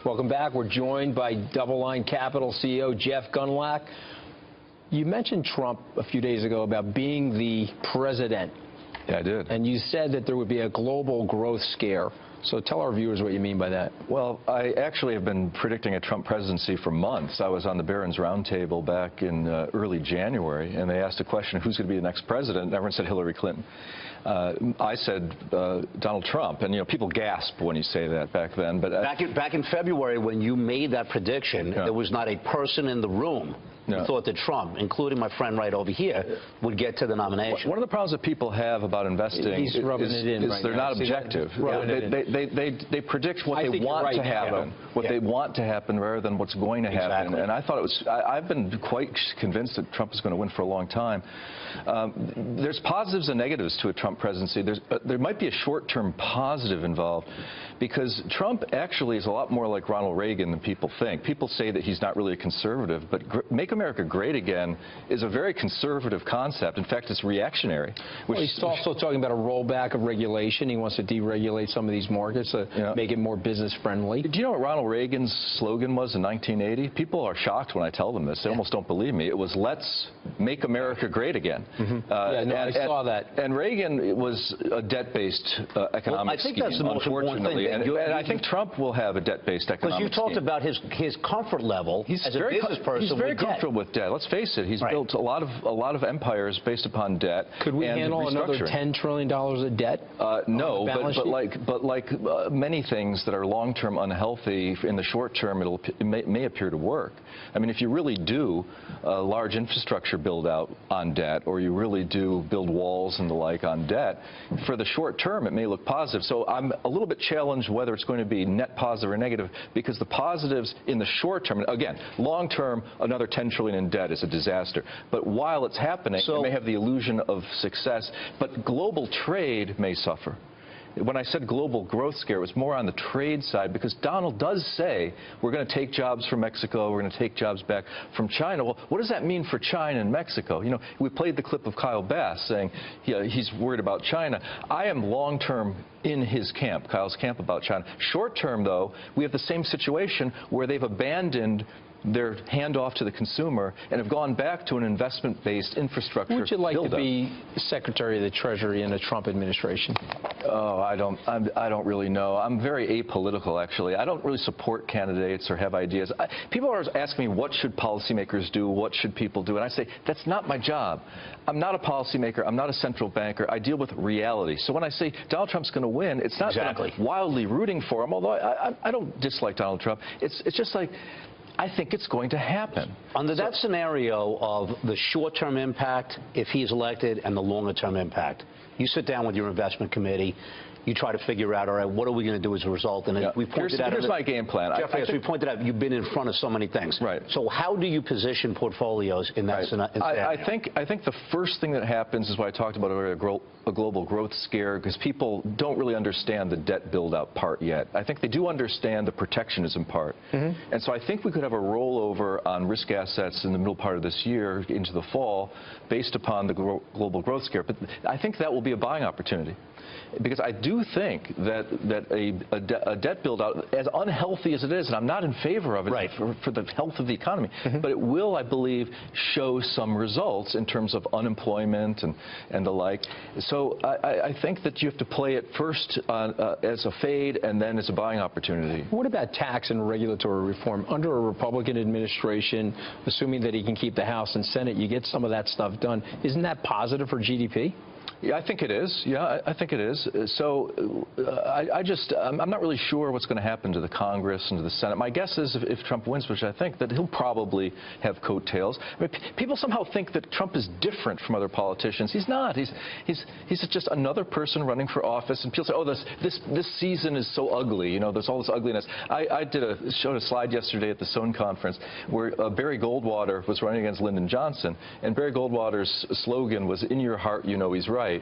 Welcome back. We're joined by DoubleLine Capital CEO Jeff Gundlach. You mentioned Trump a few days ago about being the president. Yeah, I did. And you said that there would be a global growth scare. So tell our viewers what you mean by that. Well, I actually have been predicting a Trump presidency for months. I was on the Barron's Roundtable back in early January, and they asked a question, who's going to be the next president? And everyone said Hillary Clinton. I said Donald Trump, and people gasp when you say that back then. But back in February, when you made that prediction, there was not a person in the room who thought that Trump, including my friend right over here, would get to the nomination. One of the problems that people have about investing is they're not objective. They predict what they want to happen, what they want to happen rather than what's going to happen. Exactly. And I thought it was. I've been quite convinced that Trump is going to win for a long time. There's positives and negatives to a Trump presidency. There might be a short-term positive involved, because Trump actually is a lot more like Ronald Reagan than people think. People say that he's not really a conservative, but Make America Great Again is a very conservative concept. In fact, it's reactionary. Well, he's also talking about a rollback of regulation. He wants to deregulate some of these markets to make it more business-friendly. Do you know what Ronald Reagan's slogan was in 1980? People are shocked when I tell them this. They almost don't believe me. It was, "Let's make America great again." I saw that. And Reagan was a debt-based economic scheme, that's the most important thing. And I think Trump will have a debt-based economic scheme. Because you talked about his comfort level as a business person. He's very comfortable with debt. Let's face it. He's built a lot of empires based upon debt. Could we handle another $10 trillion of debt? No, but like many things that are long-term unhealthy, in the short term it may appear to work. I mean, if you really do a large infrastructure build-out on debt, or you really do build walls and the like on debt, for the short term it may look positive. So I'm a little bit challenged whether it's going to be net positive or negative, because the positives in the short term, again, long term, another $10 trillion in debt is a disaster. But while it's happening, it may have the illusion of success. But global trade may suffer. When I said global growth scare, it was more on the trade side, because Donald does say we're going to take jobs from Mexico, we're going to take jobs back from China. Well, what does that mean for China and Mexico? We played the clip of Kyle Bass saying he's worried about China. I am long-term in his camp, Kyle's camp, about China. Short-term, though, we have the same situation where they've abandoned their handoff to the consumer and have gone back to an investment-based infrastructure. Who would you like to be Secretary of the Treasury in a Trump administration? Oh, I don't really know. I'm very apolitical, actually. I don't really support candidates or have ideas. People are asking me, what should policymakers do? What should people do? And I say, that's not my job. I'm not a policymaker. I'm not a central banker. I deal with reality. So when I say Donald Trump's going to win, it's not that I'm wildly rooting for him, although I don't dislike Donald Trump. It's just like, I think it's going to happen. Under that scenario of the short-term impact, if he's elected, and the longer-term impact, you sit down with your investment committee, you try to figure out, all right, what are we going to do as a result? And we pointed out, here's my game plan. Jeff, as we pointed out, you've been in front of so many things. Right. So how do you position portfolios in that scenario? I think the first thing that happens is what I talked about earlier, a global growth scare, because people don't really understand the debt build-out part yet. I think they do understand the protectionism part. And so I think we could have a rollover on risk assets in the middle part of this year into the fall based upon the global growth scare. But I think that will be a buying opportunity, because I do think that a debt build-out, as unhealthy as it is, and I'm not in favor of it for the health of the economy, but it will, I believe, show some results in terms of unemployment and the like. So I think that you have to play it first as a fade and then as a buying opportunity. What about tax and regulatory reform? Under a Republican administration, assuming that he can keep the House and Senate, you get some of that stuff done. Isn't that positive for GDP? Yeah, I think it is. Yeah, I think it is. So I'm not really sure what's going to happen to the Congress and to the Senate. My guess is if Trump wins, which I think, that he'll probably have coattails. I mean, people somehow think that Trump is different from other politicians. He's not. He's just another person running for office. And people say, oh, this season is so ugly. There's all this ugliness. I showed a slide yesterday at the Sohn conference where Barry Goldwater was running against Lyndon Johnson, and Barry Goldwater's slogan was, "In your heart, you know he's right."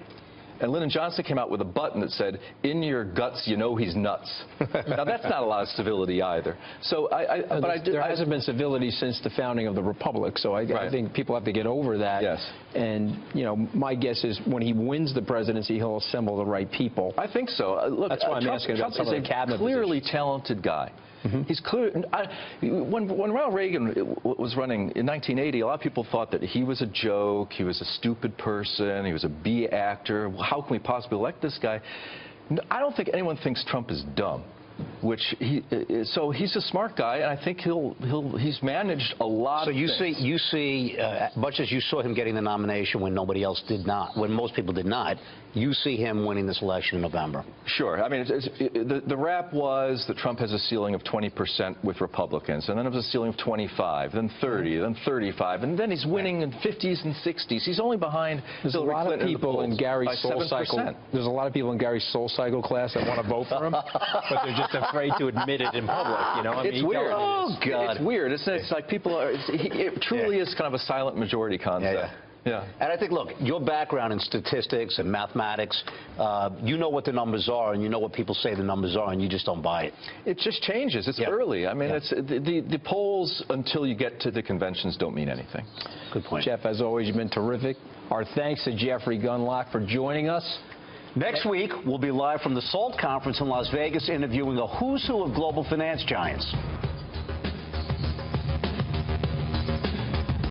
And Lyndon Johnson came out with a button that said, "In your guts, you know he's nuts." Now, that's not a lot of civility either. So there hasn't been civility since the founding of the Republic, so I think people have to get over that. Yes. And, you know, my guess is when he wins the presidency, he'll assemble the right people. I think so. Look, that's why I'm asking about some of the cabinet positions. Clearly talented guy. He's clear. When Ronald Reagan was running in 1980, a lot of people thought that he was a joke, he was a stupid person, he was a B actor. How can we possibly elect this guy? I don't think anyone thinks Trump is dumb. So he's a smart guy, and I think he's managed a lot. So of you things. see, much as you saw him getting the nomination when nobody else did not, when most people did not, you see him winning this election in November. Sure. I mean, the rap was that Trump has a ceiling of 20% with Republicans, and then it was a ceiling of 25, then 30, then 35, and then he's winning in 50s and 60s. He's only behind Hillary Clinton in the polls in Gary's by soul 7%. cycle. There's a lot of people in Gary's soul cycle class that want to vote for him, but they're just afraid to admit it in public. You know, I mean, it's weird. Oh God, it's weird. It's like people are. It truly is kind of a silent majority concept. Yeah. And I think, look, your background in statistics and mathematics, you know what the numbers are, and you know what people say the numbers are, and you just don't buy it. It just changes. It's early. I mean, it's the polls until you get to the conventions don't mean anything. Good point. Jeff, as always, you've been terrific. Our thanks to Jeffrey Gundlach for joining us. Next week, we'll be live from the SALT conference in Las Vegas interviewing a who's who of global finance giants.